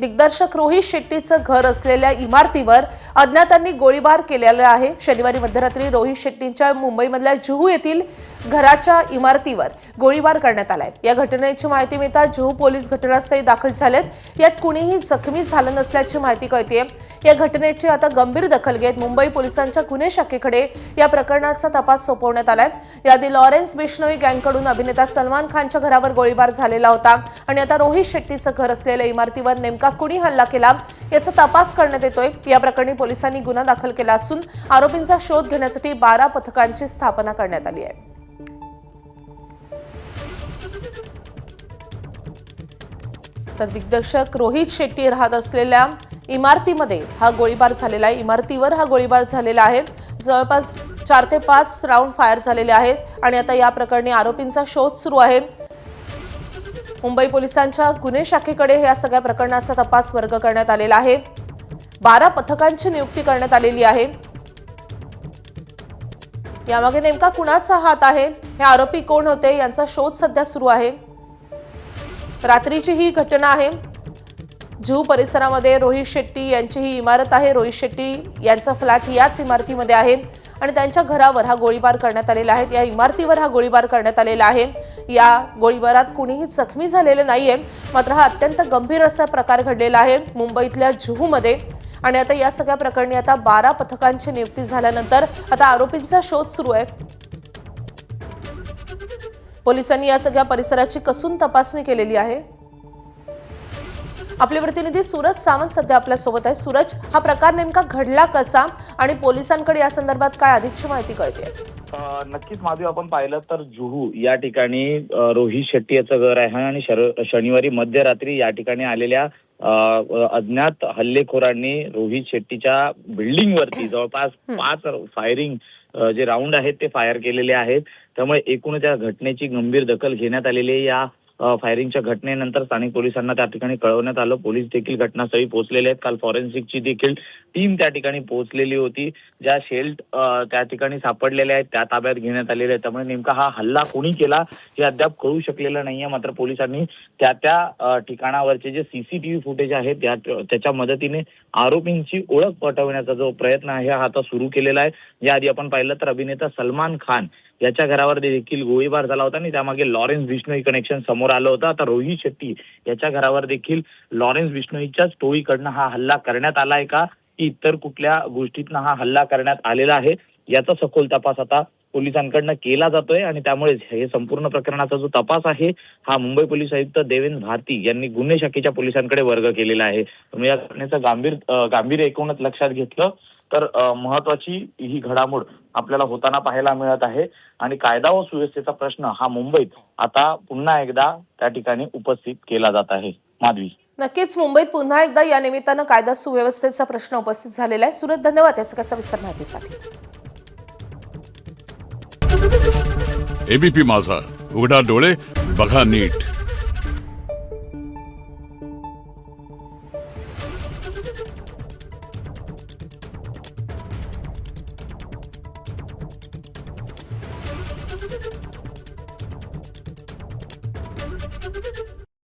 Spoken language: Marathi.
दिग्दर्शक रोहित शेट्टीचं घर असलेल्या इमारतीवर अज्ञातांनी गोळीबार केलेला आहे। शनिवारी मध्यरात्री रोहित शेट्टींच्या मुंबईमधल्या जुहू येथील घराच्या इमारतीवर गोळीबार करण्यात आलाय। या घटनेची माहिती मिळताच जुहू पोलीस घटनास्थळी दाखल झालेत। यात कुणीही जखमी झालं नसल्याची माहिती कळतेय। या घटनेची आता गंभीर दखल घेत मुंबई पोलिसांच्या गुन्हे शाखेकडे या प्रकरणाचा तपास सोपवण्यात आलाय। याआधी लॉरेन्स बिश्नोई गँगकडून अभिनेता सलमान खानच्या घरावर गोळीबार झालेला होता आणि आता रोहित शेट्टीचं घर असलेल्या इमारतीवर नेमका कुणी हल्ला केला याचा तपास करण्यात येतोय। या प्रकरणी पोलिसांनी गुन्हा दाखल केला असून आरोपींचा शोध घेण्यासाठी 12 पथकांची स्थापना करण्यात आली आहे। तर दिग्दर्शक रोहित शेट्टी राहत असलेल्या इमारतीमध्ये हा गोळीबार झालेला आहे। इमारतीवर हा गोळीबार झालेला आहे। जवळपास 4 ते 5 राऊंड फायर झालेले आहेत आणि आता या प्रकरणी आरोपींचा शोध सुरू आहे। मुंबई पोलिसांच्या गुन्हे शाखेकडे या सगळ्या प्रकरणाचा तपास वर्ग करण्यात आलेला आहे। 12 पथकांची नियुक्ती करण्यात आलेली आहे। यामागे नेमका कुणाचा हात आहे, हे आरोपी कोण होते यांचा शोध सध्या सुरू आहे। रात्रीची ही घटना आहे। जुहू परिसरामध्ये रोहित शेट्टी यांची ही इमारत आहे। रोहित शेट्टी यांचा फ्लॅट याच इमारतीमध्ये आहे आणि त्यांच्या घरावर हा गोळीबार करण्यात आलेला आहे। या इमारतीवर हा गोळीबार करण्यात आलेला आहे। या गोळीबारात कुणीही जखमी झालेले नाहीये, मात्र हा अत्यंत गंभीर असा प्रकार घडलेला आहे मुंबईतल्या जुहूमध्ये। आणि आता या सगळ्या प्रकरणी आता 12 पथकांची नियुक्ती झाल्यानंतर आता आरोपींचा शोध सुरू आहे। पोलिसांनी या सगळ्या परिसराची कसून तपासणी केलेली आहे। आपले प्रतिनिधी सूरज सावंत सध्या आपल्या सोबत आहे। सूरज, हा प्रकार नेमका घडला कसा आणि पोलिसांकडे या संदर्भात काय अधिकची माहिती कळते? नक्कीच माधवी, आपण पाहिलं तर जुहू या ठिकाणी रोहित शेट्टी याचं घर आहे आणि शनिवारी मध्यरात्री या ठिकाणी आलेल्या अज्ञात हल्लेखोरांनी रोहित शेट्टीच्या बिल्डिंगवरती जवळपास 5 फायरिंग जे राऊंड आहेत ते फायर केलेले आहेत। त्यामुळे एकूणच या घटनेची गंभीर दखल घेण्यात आलेली आहे। या फायरिंगच्या घटनेनंतर स्थानिक पोलिसांना त्या ठिकाणी कळवण्यात आलं। पोलीस देखील घटनास्थळी पोहोचलेले आहेत। काल फॉरेन्सिकची देखील टीम त्या ठिकाणी पोहोचलेली होती। ज्या शेल्ट त्या ठिकाणी सापडलेल्या आहेत त्या ताब्यात घेण्यात आलेल्या आहेत। त्यामुळे नेमका हा हल्ला कोणी केला हे अद्याप कळू शकलेलं नाहीये। मात्र पोलिसांनी त्या ठिकाणावरचे जे सीसीटीव्ही फुटेज आहे त्याच्या मदतीने आरोपींची ओळख पटवण्याचा जो प्रयत्न आहे हा आता सुरू केलेला आहे। याआधी आपण पाहिलं तर अभिनेता सलमान खान याच्या घरावर देखील गोळीबार झाला होता आणि त्यामागे लॉरेन्स बिश्नोई कनेक्शन समोर आलं होतं। आता रोहित शेट्टी याच्या घरावर देखील लॉरेन्स बिश्नोईच्याच टोळीकडनं हा हल्ला करण्यात आलाय का, की इतर कुठल्या गोष्टीतनं हा हल्ला करण्यात आलेला आहे, याचा सखोल तपास आता पोलिसांकडनं केला जातोय। आणि त्यामुळे हे संपूर्ण प्रकरणाचा जो तपास आहे हा मुंबई पोलीस आयुक्त देवेंद्र भारती यांनी गुन्हे शाखेच्या पोलिसांकडे वर्ग केलेला आहे। त्यामुळे या घटनेचं गांभीर्य एकूणच लक्षात घेतलं तर महत्वाची ही घडामोड आपल्याला होताना पाहायला मिळत आहे आणि कायदा व सुव्यवस्थेचा प्रश्न हा मुंबईत आता पुन्हा एकदा त्या ठिकाणी उपस्थित केला जात आहे। माधवी, नक्कीच मुंबईत पुन्हा एकदा या निमित्तानं कायदा सुव्यवस्थेचा प्रश्न उपस्थित झालेला आहे। सूरज, धन्यवाद या सगळ्या सविस्तर माहितीसाठी। एबीपी माझा, उघडा डोळे बघा नीट।